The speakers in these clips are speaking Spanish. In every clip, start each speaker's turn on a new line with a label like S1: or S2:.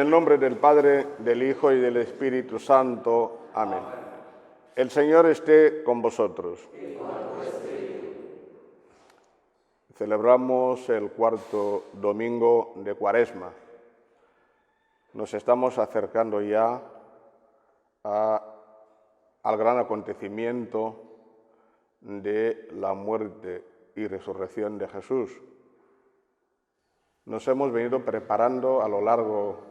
S1: el nombre del Padre, del Hijo y del Espíritu Santo. Amén. El Señor esté con vosotros. Celebramos el cuarto domingo de Cuaresma. Nos estamos acercando ya al gran acontecimiento de la muerte y resurrección de Jesús. Nos hemos venido preparando a lo largo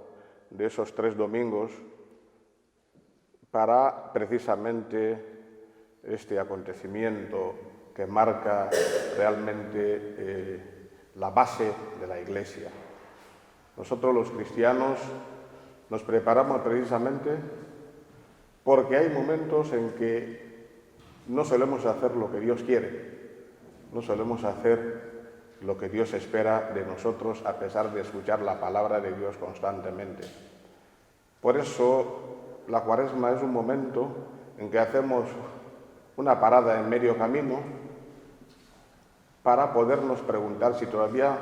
S1: de esos 3 domingos para precisamente este acontecimiento que marca realmente la base de la Iglesia. Nosotros los cristianos nos preparamos precisamente porque hay momentos en que no solemos hacer lo que Dios quiere, no solemos hacer lo que Dios espera de nosotros a pesar de escuchar la palabra de Dios constantemente. Por eso la Cuaresma es un momento en que hacemos una parada en medio camino para podernos preguntar si todavía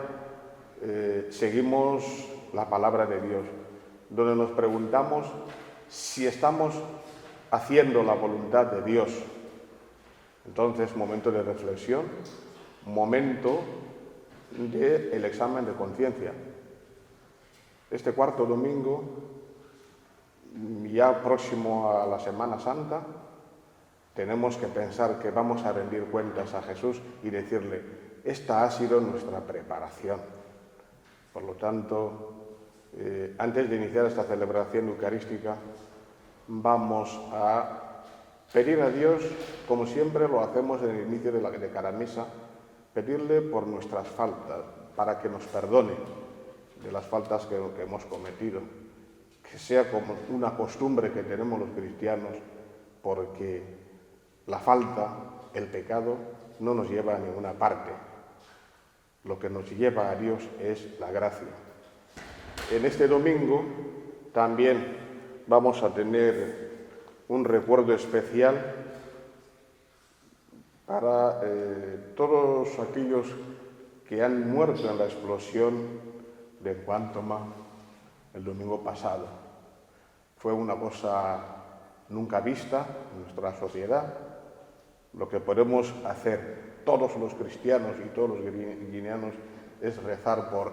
S1: seguimos la palabra de Dios, donde nos preguntamos si estamos haciendo la voluntad de Dios. Entonces, momento de reflexión, momento del examen de conciencia. Este cuarto domingo, ya próximo a la Semana Santa, tenemos que pensar que vamos a rendir cuentas a Jesús y decirle, esta ha sido nuestra preparación. Por lo tanto, antes de iniciar esta celebración eucarística, vamos a pedir a Dios, como siempre lo hacemos en el inicio de cada misa, pedirle por nuestras faltas, para que nos perdone de las faltas que hemos cometido, que sea como una costumbre que tenemos los cristianos, porque la falta, el pecado, no nos lleva a ninguna parte. Lo que nos lleva a Dios es la gracia. En este domingo también vamos a tener un recuerdo especial para todos aquellos que han muerto en la explosión de Cuántoma el domingo pasado. Fue una cosa nunca vista en nuestra sociedad. Lo que podemos hacer todos los cristianos y todos los guineanos es rezar por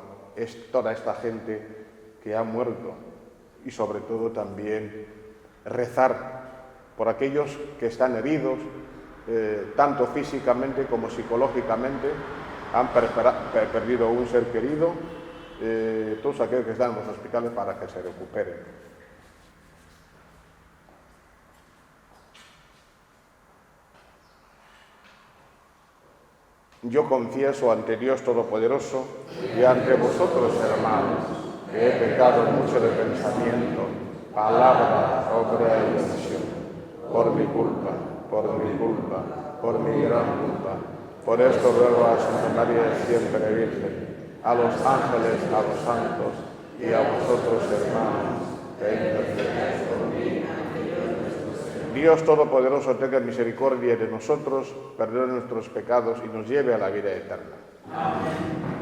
S1: toda esta gente que ha muerto y sobre todo también rezar por aquellos que están heridos, tanto físicamente como psicológicamente, han perdido un ser querido, todos aquellos que están en los hospitales para que se recuperen. Yo confieso ante Dios Todopoderoso y ante vosotros, hermanos, que he pecado mucho de pensamiento, palabra, obra y omisión, por mi culpa, por mi gran culpa. Por esto ruego a Santa María siempre Virgen, a los ángeles, a los santos y a vosotros, hermanos, que intercedéis por mí. Dios Todopoderoso tenga misericordia de nosotros, perdone nuestros pecados y nos lleve a la vida eterna. Amén.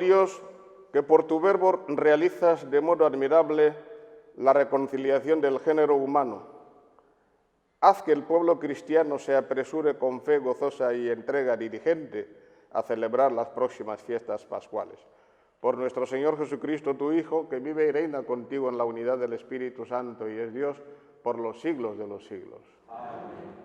S1: Dios, que por tu verbo realizas de modo admirable la reconciliación del género humano, haz que el pueblo cristiano se apresure con fe gozosa y entrega diligente a celebrar las próximas fiestas pascuales. Por nuestro Señor Jesucristo, tu Hijo, que vive y reina contigo en la unidad del Espíritu Santo y es Dios por los siglos de los siglos. Amén.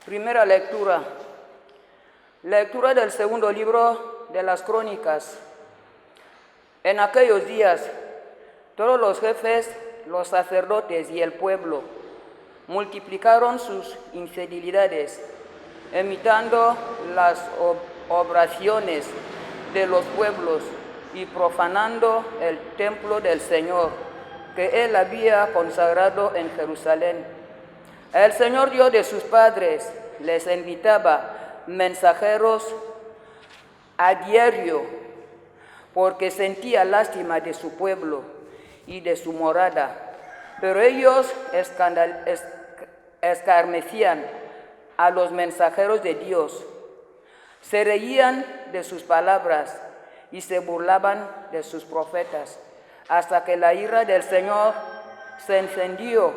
S2: Primera lectura. Lectura del segundo libro de las Crónicas. En aquellos días, todos los jefes, los sacerdotes y el pueblo multiplicaron sus infidelidades, imitando las obraciones de los pueblos y profanando el templo del Señor, que él había consagrado en Jerusalén. El Señor Dios de sus padres les enviaba mensajeros a diario, porque sentía lástima de su pueblo y de su morada. Pero ellos escarnecían a los mensajeros de Dios, se reían de sus palabras y se burlaban de sus profetas, hasta que la ira del Señor se encendió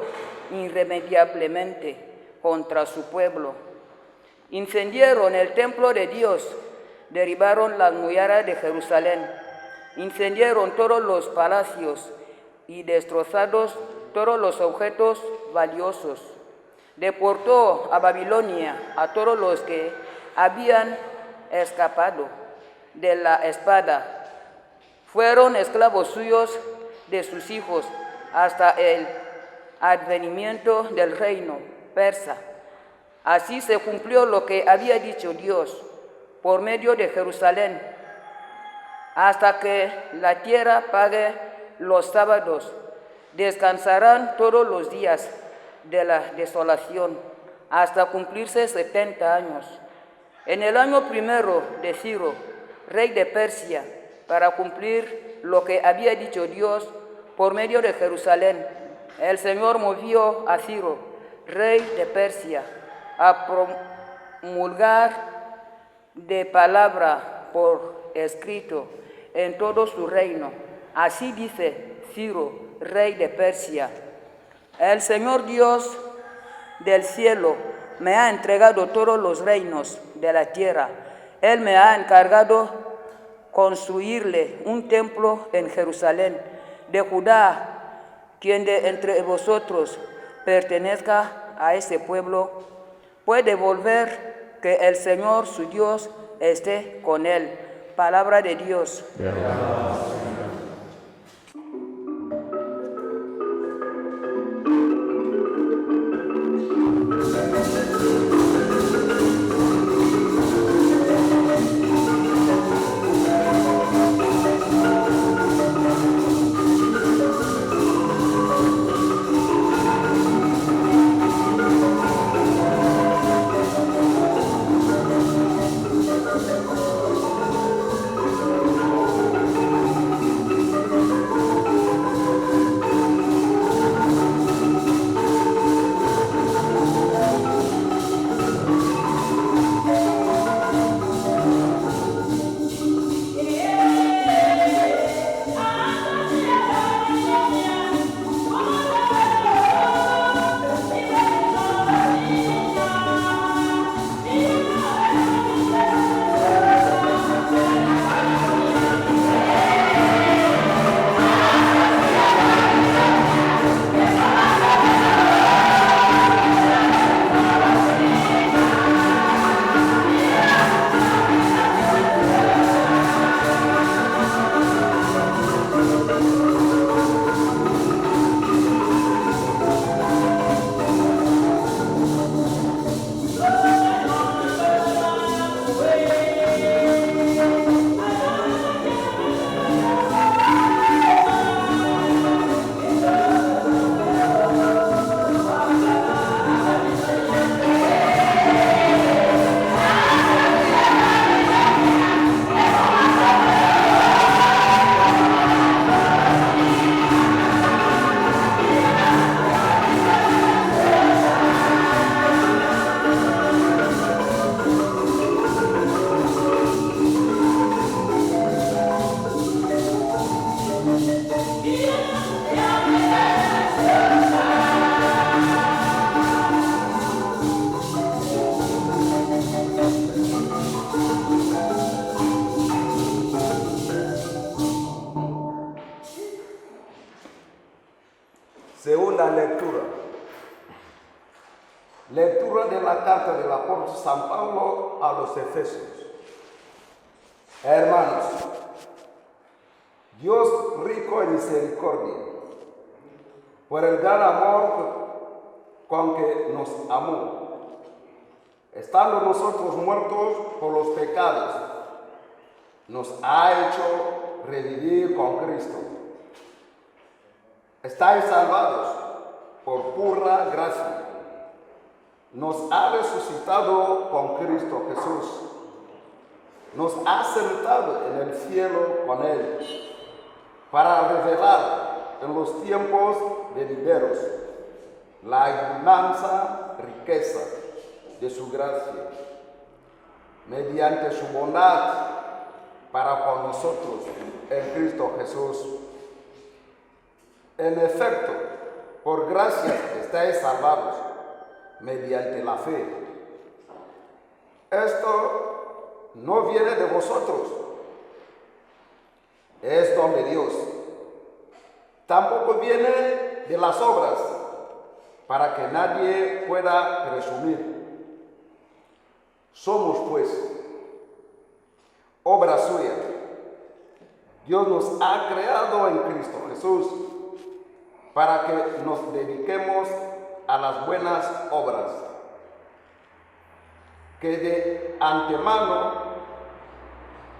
S2: irremediablemente contra su pueblo. Incendiaron el templo de Dios, derribaron las murallas de Jerusalén, incendiaron todos los palacios y destrozaron todos los objetos valiosos. Deportó a Babilonia a todos los que habían escapado de la espada. Fueron esclavos suyos de sus hijos hasta el advenimiento del reino persa. Así se cumplió lo que había dicho Dios por medio de Jerusalén, hasta que la tierra pague los sábados. Descansarán todos los días de la desolación, hasta cumplirse 70 años. En el año primero de Ciro, rey de Persia, para cumplir lo que había dicho Dios por medio de Jerusalén, el Señor movió a Ciro, rey de Persia, a promulgar de palabra por escrito en todo su reino. Así dice Ciro, rey de Persia: el Señor Dios del cielo me ha entregado todos los reinos de la tierra. Él me ha encargado construirle un templo en Jerusalén de Judá. Quien de entre vosotros pertenezca a ese pueblo puede volver, que el Señor su Dios esté con él. Palabra de Dios.
S3: Lectura de la carta del apóstol San Pablo a los Efesios. Hermanos, Dios rico en misericordia, por el gran amor con que nos amó, estando nosotros muertos por los pecados, nos ha hecho revivir con Cristo. Estáis salvados por pura gracia. Nos ha resucitado con Cristo Jesús. Nos ha sentado en el cielo con Él, para revelar en los tiempos venideros la inmensa riqueza de su gracia, mediante su bondad para con nosotros en Cristo Jesús. En efecto, por gracia estáis salvados mediante la fe. Esto no viene de vosotros, es don de Dios. Tampoco viene de las obras, para que nadie pueda presumir. Somos, pues, obra suya. Dios nos ha creado en Cristo Jesús para que nos dediquemos a las buenas obras que de antemano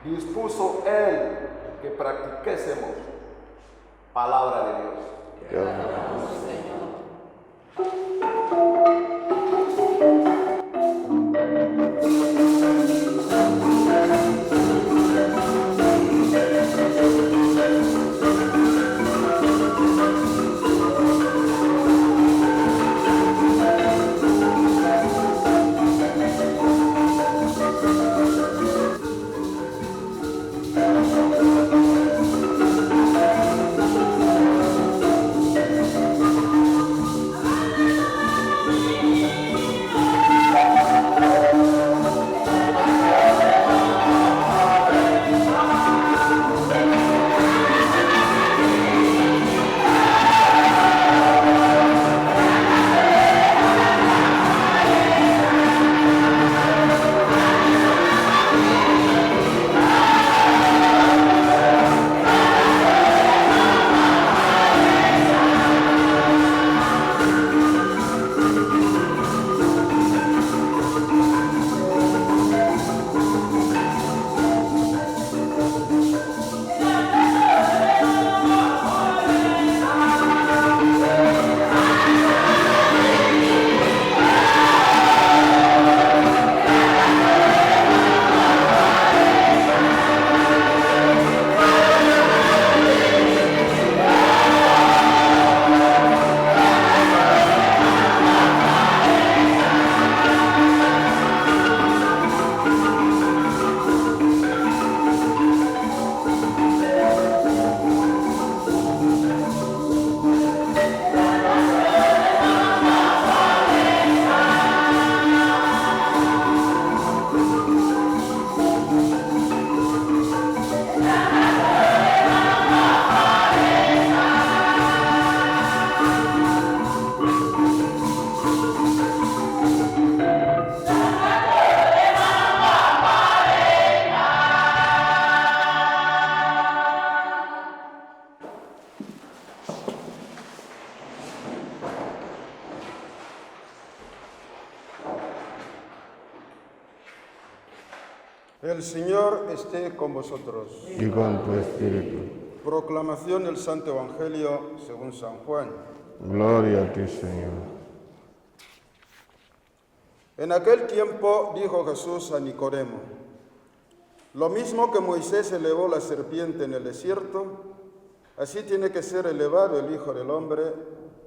S3: dispuso Él que practiquésemos. Palabra de Dios.
S4: El Señor esté con vosotros.
S1: Y con tu espíritu.
S4: Proclamación del Santo Evangelio según San Juan.
S1: Gloria a ti, Señor.
S4: En aquel tiempo dijo Jesús a Nicodemo: lo mismo que Moisés elevó la serpiente en el desierto, así tiene que ser elevado el Hijo del Hombre,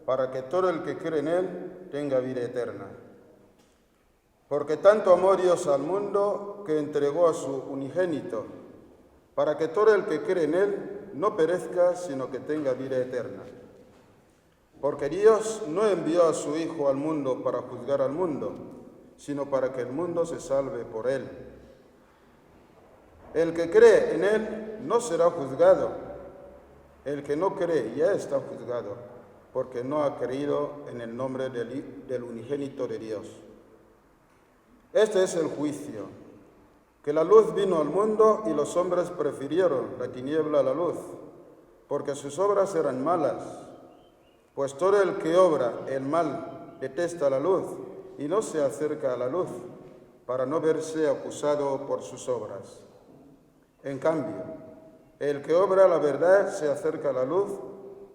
S4: para que todo el que cree en él tenga vida eterna. Porque tanto amó Dios al mundo que entregó a su unigénito, para que todo el que cree en él no perezca, sino que tenga vida eterna. Porque Dios no envió a su Hijo al mundo para juzgar al mundo, sino para que el mundo se salve por él. El que cree en él no será juzgado. El que no cree ya está juzgado, porque no ha creído en el nombre del unigénito de Dios. Este es el juicio, que la luz vino al mundo y los hombres prefirieron la tiniebla a la luz, porque sus obras eran malas. Pues todo el que obra el mal detesta la luz y no se acerca a la luz, para no verse acusado por sus obras. En cambio, el que obra la verdad se acerca a la luz,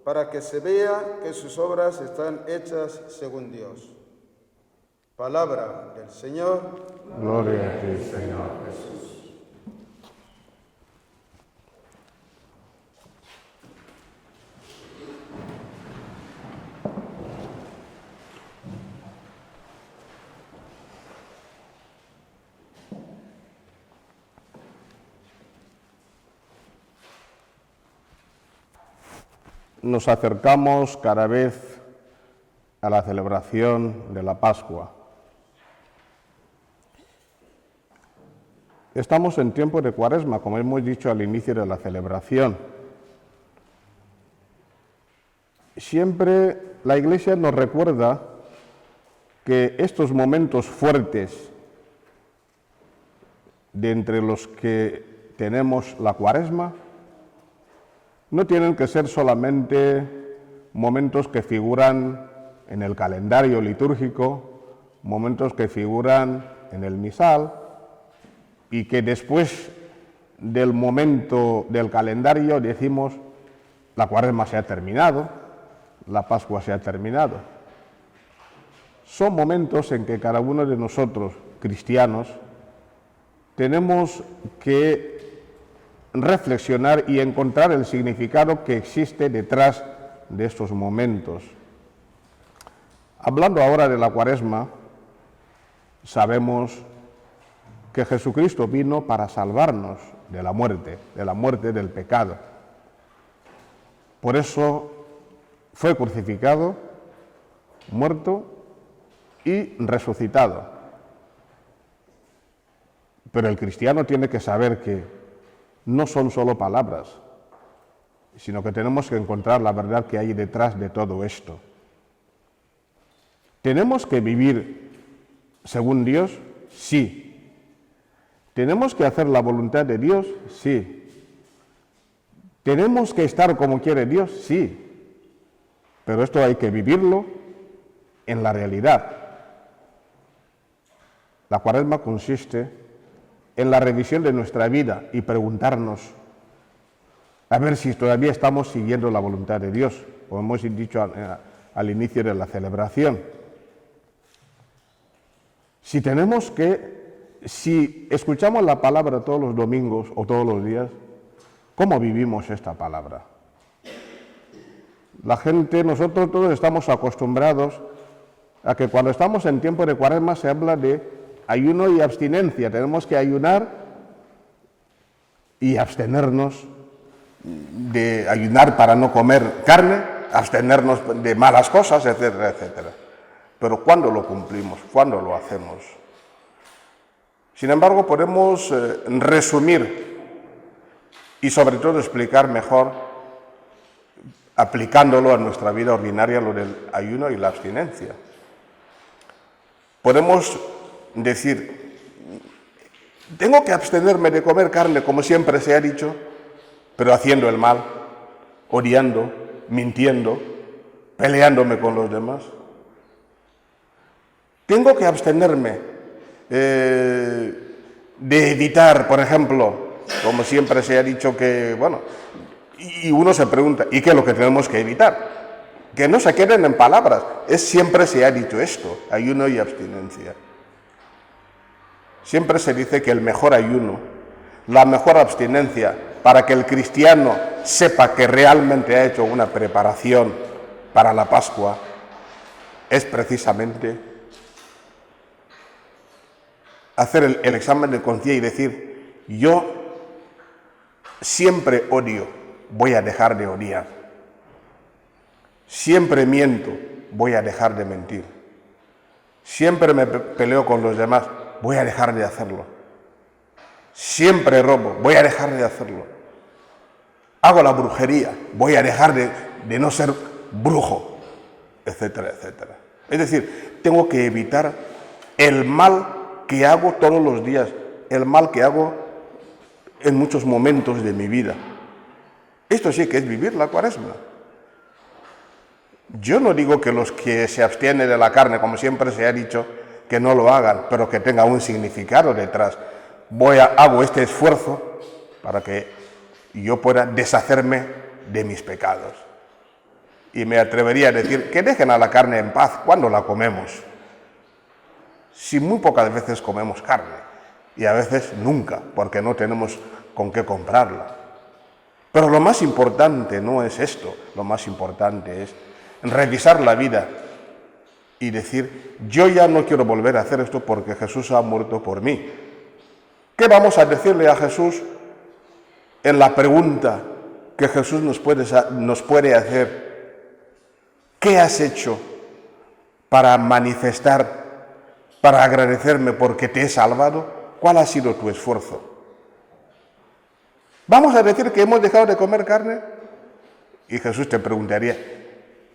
S4: para que se vea que sus obras están hechas según Dios. Palabra del Señor.
S1: Gloria a ti, Señor Jesús. Nos acercamos cada vez a la celebración de la Pascua. Estamos en tiempo de Cuaresma, como hemos dicho al inicio de la celebración. Siempre la Iglesia nos recuerda que estos momentos fuertes de entre los que tenemos la Cuaresma no tienen que ser solamente momentos que figuran en el calendario litúrgico, momentos que figuran en el misal, y que después del momento del calendario decimos la Cuaresma se ha terminado, la Pascua se ha terminado. Son momentos en que cada uno de nosotros, cristianos, tenemos que reflexionar y encontrar el significado que existe detrás de estos momentos. Hablando ahora de la Cuaresma, sabemos que Jesucristo vino para salvarnos de la muerte del pecado. Por eso fue crucificado, muerto y resucitado. Pero el cristiano tiene que saber que no son solo palabras, sino que tenemos que encontrar la verdad que hay detrás de todo esto. ¿Tenemos que vivir según Dios? Sí. ¿Tenemos que hacer la voluntad de Dios? Sí. ¿Tenemos que estar como quiere Dios? Sí. Pero esto hay que vivirlo en la realidad. La Cuaresma consiste en la revisión de nuestra vida y preguntarnos a ver si todavía estamos siguiendo la voluntad de Dios, como hemos dicho al inicio de la celebración. Si escuchamos la palabra todos los domingos o todos los días, ¿cómo vivimos esta palabra? La gente, nosotros todos estamos acostumbrados a que cuando estamos en tiempo de Cuaresma se habla de ayuno y abstinencia. Tenemos que ayunar y abstenernos de ayunar para no comer carne, abstenernos de malas cosas, etcétera, etcétera. Pero ¿cuándo lo cumplimos? ¿Cuándo lo hacemos? Sin embargo, podemos resumir y sobre todo explicar mejor, aplicándolo a nuestra vida ordinaria, lo del ayuno y la abstinencia. Podemos decir, tengo que abstenerme de comer carne, como siempre se ha dicho, pero haciendo el mal, odiando, mintiendo, peleándome con los demás. Tengo que abstenerme de evitar, por ejemplo, como siempre se ha dicho que, bueno, y uno se pregunta, ¿y qué es lo que tenemos que evitar? Que no se queden en palabras, siempre se ha dicho esto, ayuno y abstinencia. Siempre se dice que el mejor ayuno, la mejor abstinencia, para que el cristiano sepa que realmente ha hecho una preparación para la Pascua, es precisamente hacer el examen de conciencia y decir, yo siempre odio, voy a dejar de odiar. Siempre miento, voy a dejar de mentir. Siempre me peleo con los demás, voy a dejar de hacerlo. Siempre robo, voy a dejar de hacerlo. Hago la brujería, voy a dejar de no ser brujo, etcétera, etcétera. Es decir, tengo que evitar el mal que hago todos los días, el mal que hago en muchos momentos de mi vida. Esto sí que es vivir la Cuaresma. Yo no digo que los que se abstienen de la carne, como siempre se ha dicho, que no lo hagan, pero que tenga un significado detrás. Hago este esfuerzo para que yo pueda deshacerme de mis pecados. Y me atrevería a decir que dejen a la carne en paz cuando la comemos. Si muy pocas veces comemos carne, y a veces nunca, porque no tenemos con qué comprarla. Pero lo más importante no es esto, lo más importante es revisar la vida y decir, yo ya no quiero volver a hacer esto porque Jesús ha muerto por mí. ¿Qué vamos a decirle a Jesús en la pregunta que Jesús nos puede hacer? ¿Qué has hecho para manifestar, para agradecerme porque te he salvado? ¿Cuál ha sido tu esfuerzo? ¿Vamos a decir que hemos dejado de comer carne? Y Jesús te preguntaría,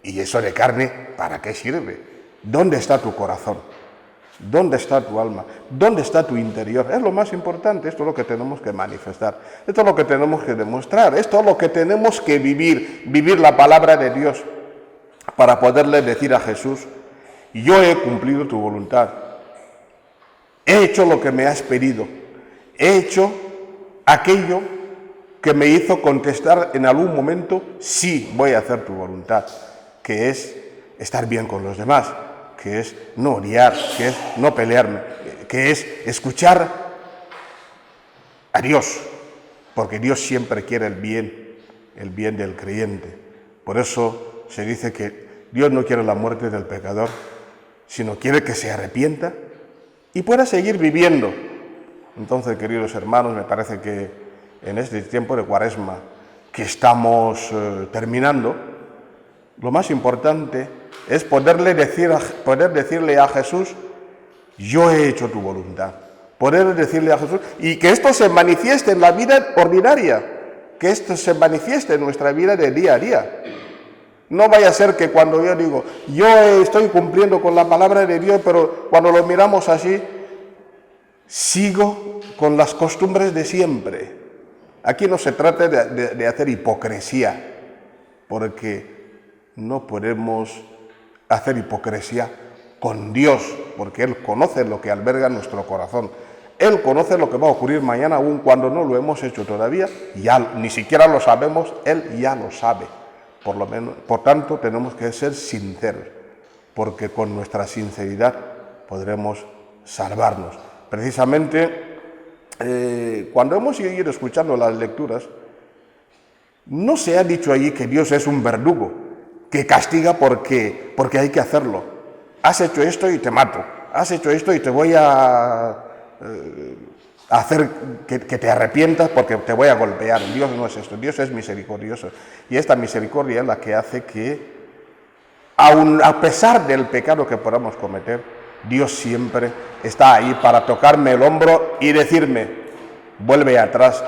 S1: ¿y eso de carne para qué sirve? ¿Dónde está tu corazón? ¿Dónde está tu alma? ¿Dónde está tu interior? Es lo más importante, esto es lo que tenemos que manifestar, esto es lo que tenemos que demostrar, esto es lo que tenemos que vivir la palabra de Dios para poderle decir a Jesús, yo he cumplido tu voluntad, he hecho lo que me has pedido, he hecho aquello que me hizo contestar en algún momento, sí, voy a hacer tu voluntad, que es estar bien con los demás, que es no odiar, que es no pelearme, que es escuchar a Dios, porque Dios siempre quiere el bien del creyente. Por eso se dice que Dios no quiere la muerte del pecador, sino quiere que se arrepienta y pueda seguir viviendo. Entonces, queridos hermanos, me parece que en este tiempo de Cuaresma que estamos terminando, lo más importante es poder decirle a Jesús, yo he hecho tu voluntad. Poder decirle a Jesús, y que esto se manifieste en la vida ordinaria, que esto se manifieste en nuestra vida de día a día. No vaya a ser que cuando yo digo, yo estoy cumpliendo con la palabra de Dios, pero cuando lo miramos así, sigo con las costumbres de siempre. Aquí no se trata de hacer hipocresía, porque no podemos hacer hipocresía con Dios, porque Él conoce lo que alberga nuestro corazón. Él conoce lo que va a ocurrir mañana, aun cuando no lo hemos hecho todavía, ya ni siquiera lo sabemos, Él ya lo sabe. Por tanto, tenemos que ser sinceros, porque con nuestra sinceridad podremos salvarnos. Precisamente, cuando hemos ido escuchando las lecturas, no se ha dicho allí que Dios es un verdugo, que castiga porque hay que hacerlo. Has hecho esto y te mato, has hecho esto y te voy a hacer que te arrepientas porque te voy a golpear. Dios no es esto, Dios es misericordioso. Y esta misericordia es la que hace que, aun a pesar del pecado que podamos cometer, Dios siempre está ahí para tocarme el hombro y decirme, vuelve atrás,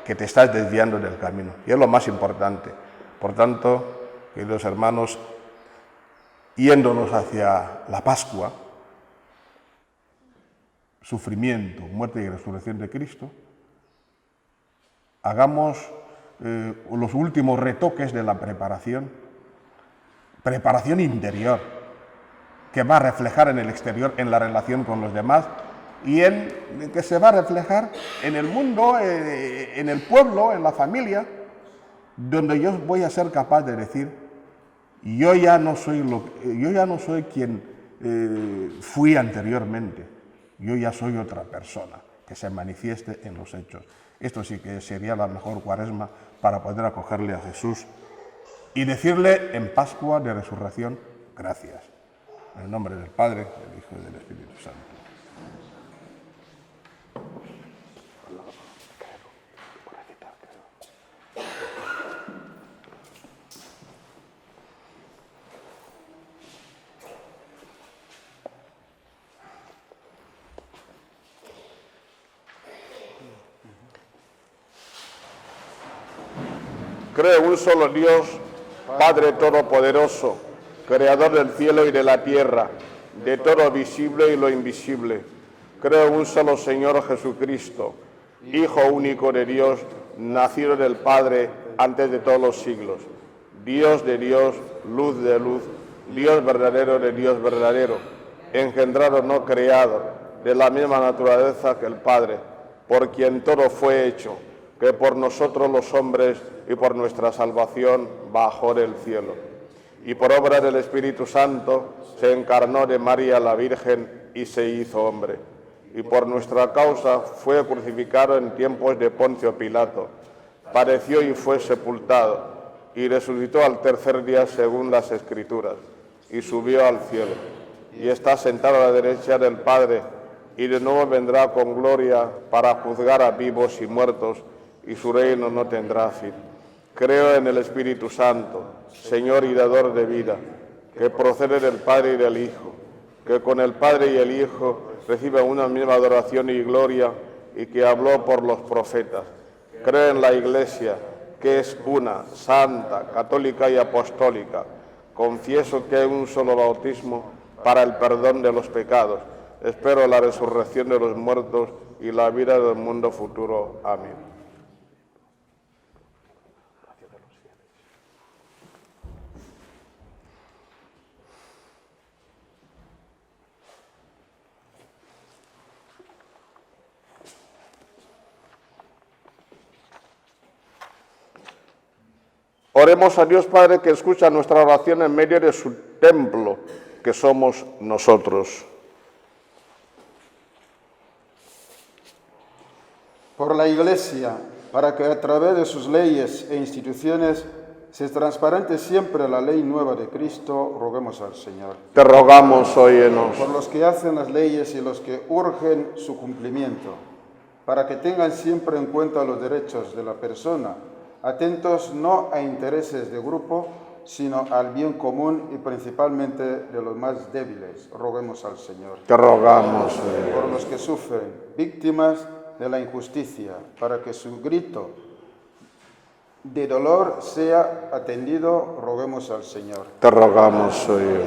S1: que te estás desviando del camino. Y es lo más importante. Por tanto, queridos hermanos, yéndonos hacia la Pascua, sufrimiento, muerte y resurrección de Cristo, hagamos los últimos retoques de la preparación interior, que va a reflejar en el exterior, en la relación con los demás, y que se va a reflejar en el mundo, en el pueblo, en la familia, donde yo voy a ser capaz de decir, yo ya no soy quien fui anteriormente, yo ya soy otra persona, que se manifieste en los hechos. Esto sí que sería la mejor Cuaresma para poder acogerle a Jesús y decirle en Pascua de Resurrección, gracias. En el nombre del Padre, del Hijo y del Espíritu Santo. Creo en un solo Dios, Padre Todopoderoso, Creador del cielo y de la tierra, de todo visible y lo invisible. Creo en un solo Señor Jesucristo, Hijo único de Dios, nacido del Padre antes de todos los siglos, Dios de Dios, luz de luz, Dios verdadero de Dios verdadero, engendrado no creado, de la misma naturaleza que el Padre, por quien todo fue hecho, que por nosotros los hombres y por nuestra salvación bajó del cielo. Y por obra del Espíritu Santo se encarnó de María la Virgen y se hizo hombre. Y por nuestra causa fue crucificado en tiempos de Poncio Pilato, padeció y fue sepultado, y resucitó al tercer día según las Escrituras, y subió al cielo, y está sentado a la derecha del Padre, y de nuevo vendrá con gloria para juzgar a vivos y muertos, y su reino no tendrá fin. Creo en el Espíritu Santo, Señor y dador de vida, que procede del Padre y del Hijo, que con el Padre y el Hijo recibe una misma adoración y gloria, y que habló por los profetas. Creo en la Iglesia, que es una, santa, católica y apostólica. Confieso que hay un solo bautismo para el perdón de los pecados. Espero la resurrección de los muertos y la vida del mundo futuro. Amén. Oremos a Dios Padre, que escucha nuestra oración en medio de su templo, que somos nosotros.
S4: Por la Iglesia, para que a través de sus leyes e instituciones se transparente siempre la ley nueva de Cristo, roguemos al Señor.
S1: Te rogamos, óyenos.
S4: Por los que hacen las leyes y los que urgen su cumplimiento, para que tengan siempre en cuenta los derechos de la persona, atentos no a intereses de grupo, sino al bien común y principalmente de los más débiles. Roguemos al Señor.
S1: Te rogamos, Señor.
S4: Por los que sufren, víctimas de la injusticia, para que su grito de dolor sea atendido, roguemos al Señor.
S1: Te rogamos, Señor.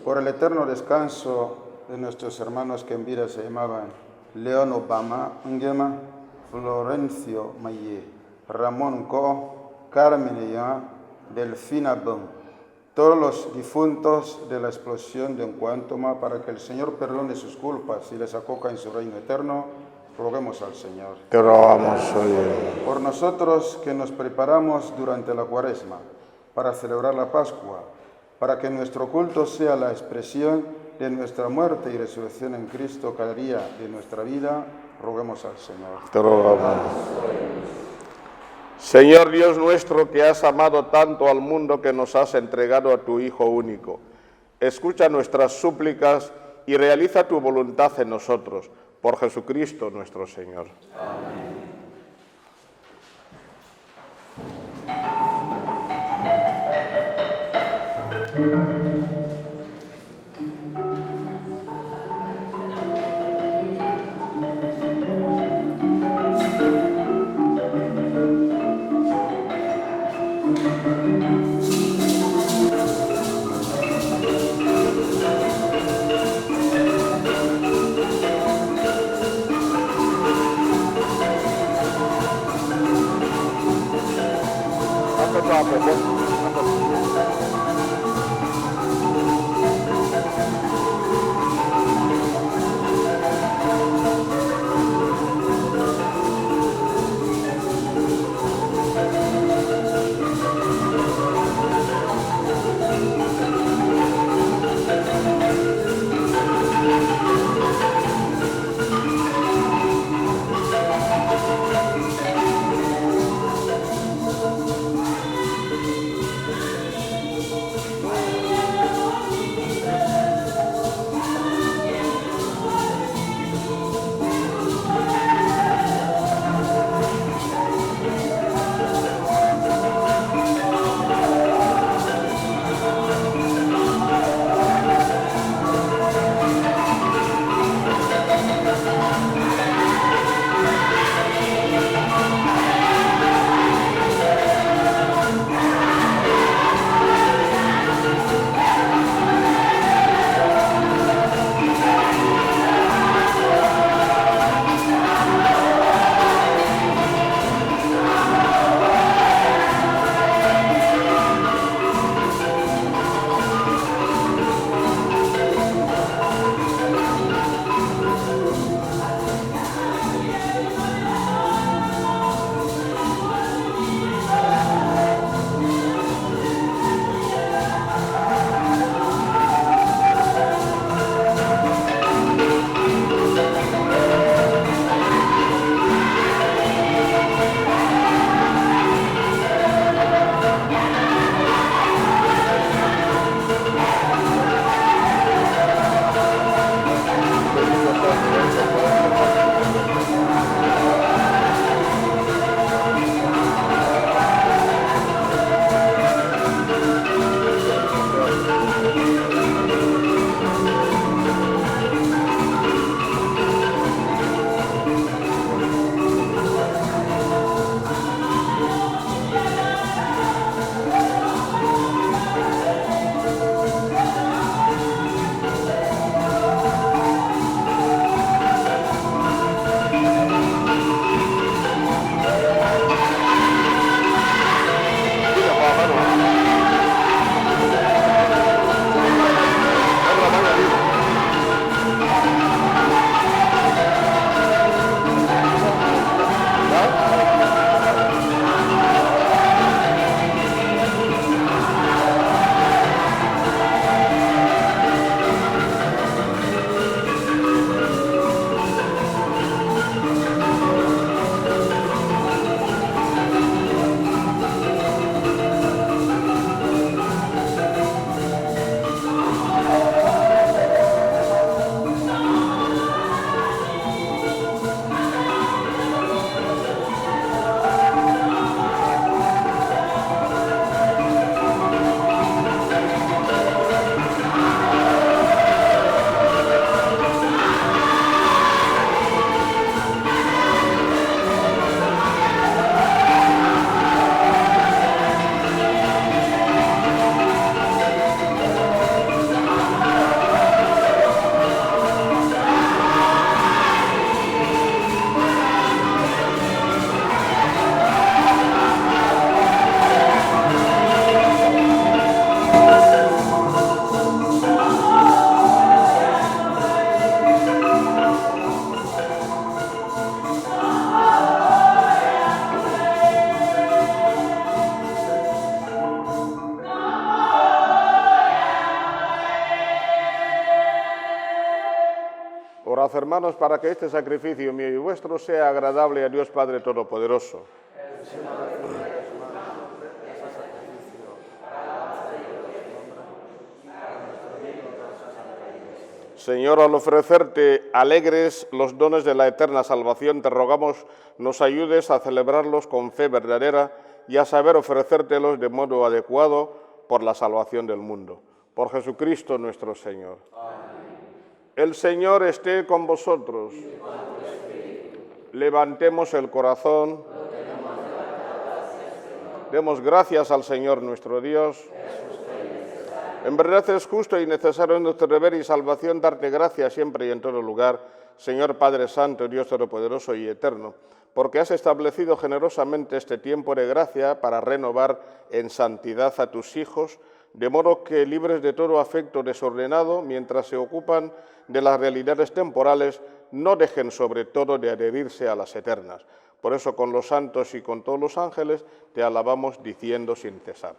S4: Por el eterno descanso de nuestros hermanos que en vida se llamaban León Obama Ngema, Florencio Maye, Ramón Go, Carmen Ella, Delfina Bon, todos los difuntos de la explosión de Encuántoma, para que el Señor perdone sus culpas y les acoja en su reino eterno, roguemos al Señor.
S1: Te rogamos, Señor.
S4: Por nosotros que nos preparamos durante la Cuaresma para celebrar la Pascua, para que nuestro culto sea la expresión de nuestra muerte y resurrección en Cristo cada día de nuestra vida, roguemos al Señor.
S1: Te rogamos. Señor Dios nuestro, que has amado tanto al mundo que nos has entregado a tu Hijo único, escucha nuestras súplicas y realiza tu voluntad en nosotros, por Jesucristo nuestro Señor. Amén. hermanos, para que este sacrificio mío y vuestro sea agradable a Dios Padre Todopoderoso. Señor, al ofrecerte alegres los dones de la eterna salvación, te rogamos nos ayudes a celebrarlos con fe verdadera y a saber ofrecértelos de modo adecuado por la salvación del mundo. Por Jesucristo nuestro Señor. Amén. El Señor esté con vosotros. Levantemos el corazón. Demos gracias al Señor nuestro Dios. En verdad es justo y necesario en nuestro deber y salvación darte gracias siempre y en todo lugar, Señor Padre Santo, Dios Todopoderoso y Eterno, porque has establecido generosamente este tiempo de gracia para renovar en santidad a tus hijos, de modo que, libres de todo afecto desordenado, mientras se ocupan de las realidades temporales, no dejen sobre todo de adherirse a las eternas. Por eso, con los santos y con todos los ángeles, te alabamos diciendo sin cesar.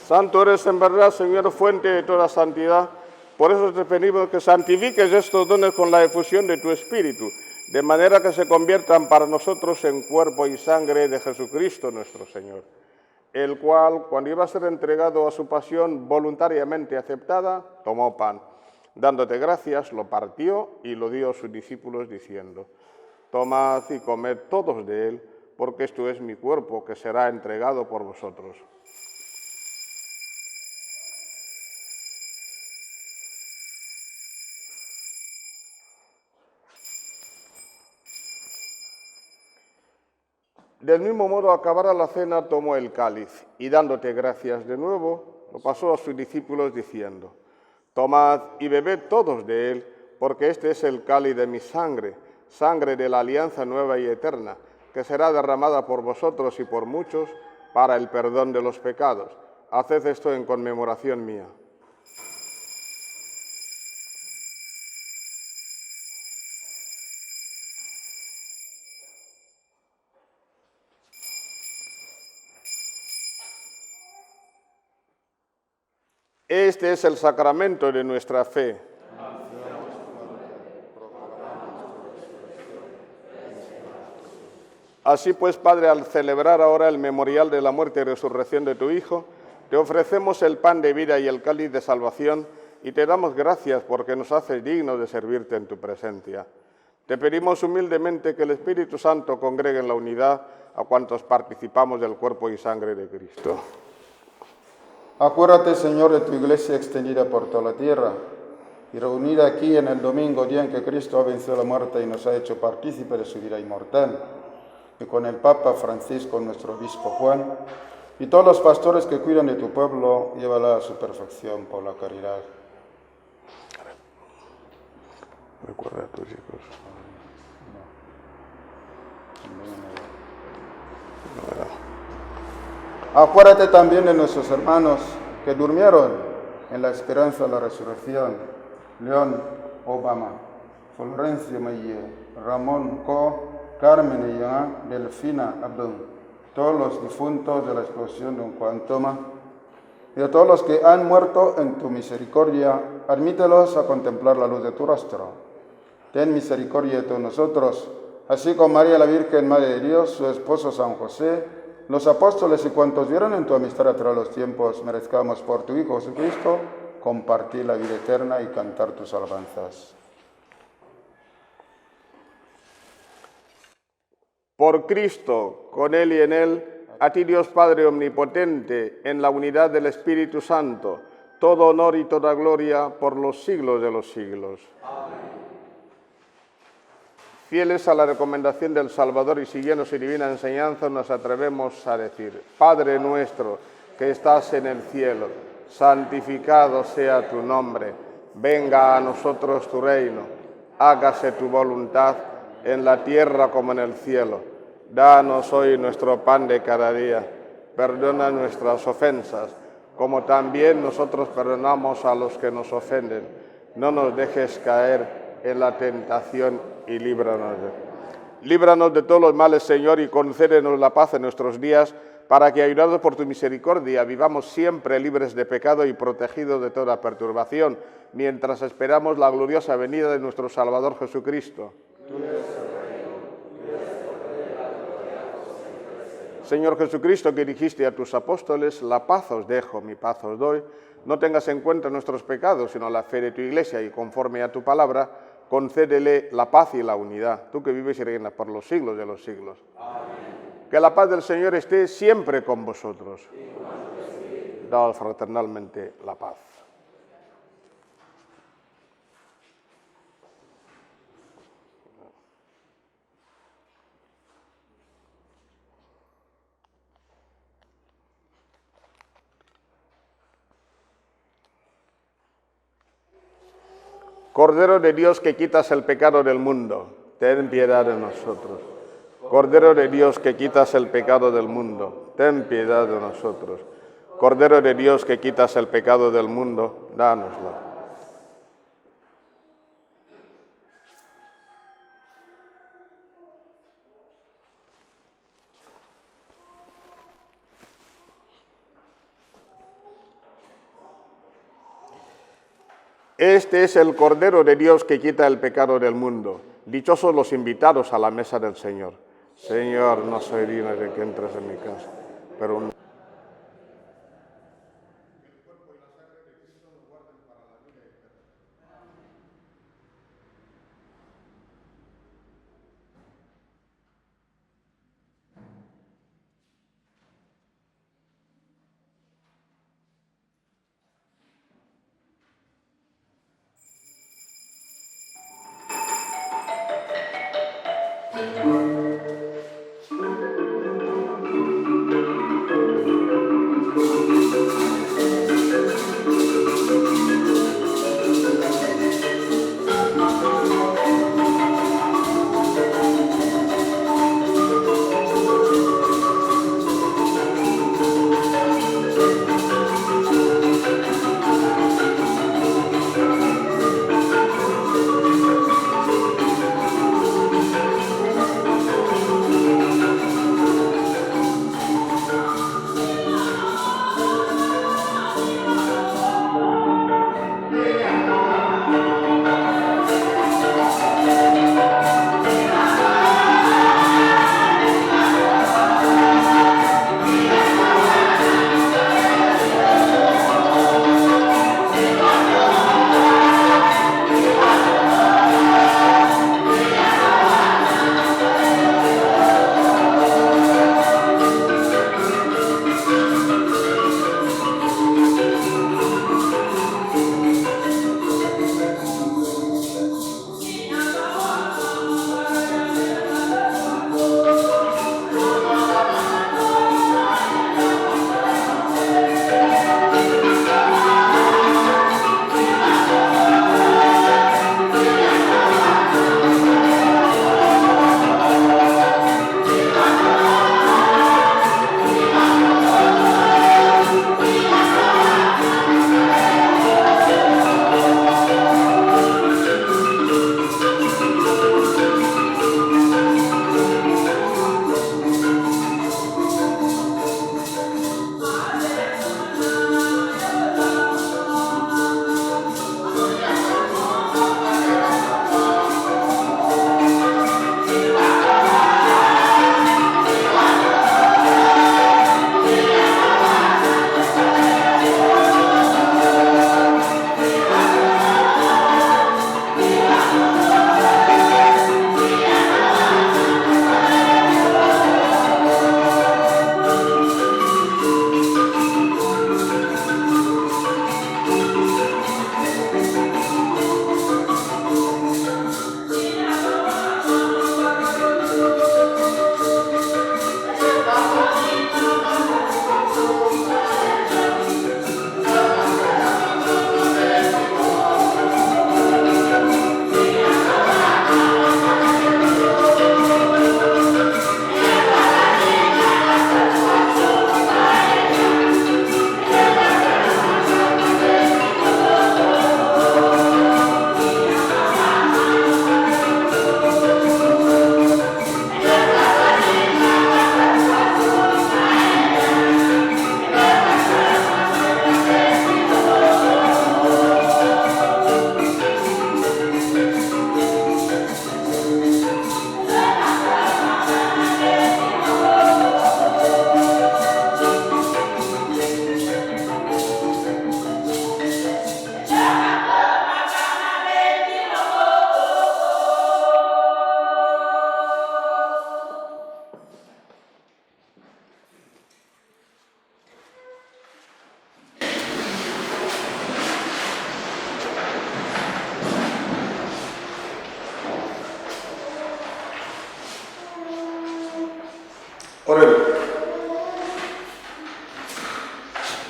S1: Santo eres en verdad, Señor, fuente de toda santidad. Por eso te pedimos que santifiques estos dones con la efusión de tu Espíritu, de manera que se conviertan para nosotros en cuerpo y sangre de Jesucristo nuestro Señor, el cual, cuando iba a ser entregado a su pasión voluntariamente aceptada, tomó pan. Dándote gracias, lo partió y lo dio a sus discípulos, diciendo: tomad y comed todos de él, porque esto es mi cuerpo que será entregado por vosotros. Del mismo modo, acabada la cena, tomó el cáliz y dándote gracias de nuevo, lo pasó a sus discípulos diciendo: tomad y bebed todos de él, porque este es el cáliz de mi sangre, sangre de la alianza nueva y eterna, que será derramada por vosotros y por muchos para el perdón de los pecados. Haced esto en conmemoración mía. Este es el sacramento de nuestra fe. Así pues, Padre, al celebrar ahora el memorial de la muerte y resurrección de tu Hijo, te ofrecemos el pan de vida y el cáliz de salvación y te damos gracias porque nos haces dignos de servirte en tu presencia. Te pedimos humildemente que el Espíritu Santo congregue en la unidad a cuantos participamos del cuerpo y sangre de Cristo.
S4: Acuérdate, Señor, de tu iglesia extendida por toda la tierra y reunida aquí en el domingo, día en que Cristo ha vencido la muerte y nos ha hecho partícipe de su vida inmortal. Y con el Papa Francisco, nuestro obispo Juan, y todos los pastores que cuidan de tu pueblo, llévala a su perfección por la caridad.
S1: Recuerda a tus hijos.
S4: Acuérdate también de nuestros hermanos que durmieron en la esperanza de la resurrección: León Obama, Florencio Meyer, Ramón Co, Carmen Ian, Delfina Abdón, todos los difuntos de la explosión de un Toma, y a todos los que han muerto en tu misericordia, admítelos a contemplar la luz de tu rostro. Ten misericordia de todos nosotros, así como María la Virgen, Madre de Dios, su esposo San José, los apóstoles y cuantos vieron en tu amistad a través de los tiempos, merezcamos por tu Hijo Jesucristo compartir la vida eterna y cantar tus alabanzas.
S1: Por Cristo, con Él y en Él, a ti Dios Padre Omnipotente, en la unidad del Espíritu Santo, todo honor y toda gloria por los siglos de los siglos. Amén. Fieles a la recomendación del Salvador y siguiendo su divina enseñanza, nos atrevemos a decir: Padre nuestro, que estás en el cielo, santificado sea tu nombre. Venga a nosotros tu reino. Hágase tu voluntad en la tierra como en el cielo. Danos hoy nuestro pan de cada día. Perdona nuestras ofensas, como también nosotros perdonamos a los que nos ofenden. No nos dejes caer en la tentación y líbranos de todos los males, Señor, y concédenos la paz en nuestros días, para que, ayudados por tu misericordia, vivamos siempre libres de pecado y protegidos de toda perturbación, mientras esperamos la gloriosa venida de nuestro Salvador Jesucristo. Señor Jesucristo, que dijiste a tus apóstoles: la paz os dejo, mi paz os doy, no tengas en cuenta nuestros pecados, sino la fe de tu Iglesia, y conforme a tu palabra, concédele la paz y la unidad, tú que vives y reinas por los siglos de los siglos. Amén. Que la paz del Señor esté siempre con vosotros. Daos fraternalmente la paz. Cordero de Dios, que quitas el pecado del mundo, ten piedad de nosotros. Cordero de Dios, que quitas el pecado del mundo, ten piedad de nosotros. Cordero de Dios, que quitas el pecado del mundo, dánoslo. Este es el Cordero de Dios que quita el pecado del mundo. Dichosos los invitados a la mesa del Señor. Señor, no soy digno de que entres en mi casa, pero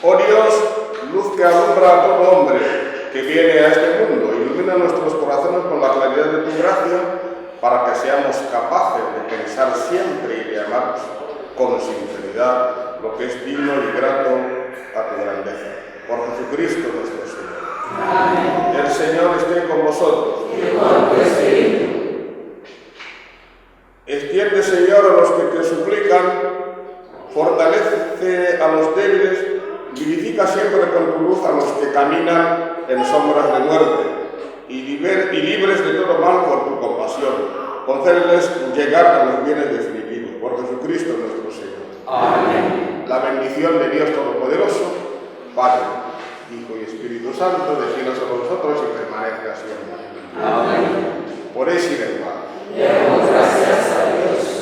S1: Oh Dios, luz que alumbra a todo hombre que viene a este mundo, ilumina nuestros corazones con la claridad de tu gracia, para que seamos capaces de pensar siempre y de amar con sinceridad lo que es digno y grato a tu grandeza. Por Jesucristo nuestro Señor. Amén. El Señor esté con vosotros. Y con tu espíritu. Extiende, Señor, a los que te suplican, fortalece a los débiles, vivifica siempre con tu luz a los que caminan en sombras de muerte, y libres de todo mal por tu compasión. Concédeles llegar a los bienes definitivos. Por Jesucristo nuestro Señor. Amén. La bendición de Dios Todopoderoso, Padre, Hijo y Espíritu Santo, descienda sobre vosotros y permanezca siempre. Amén. Por eso y del Padre. Demos gracias a Dios.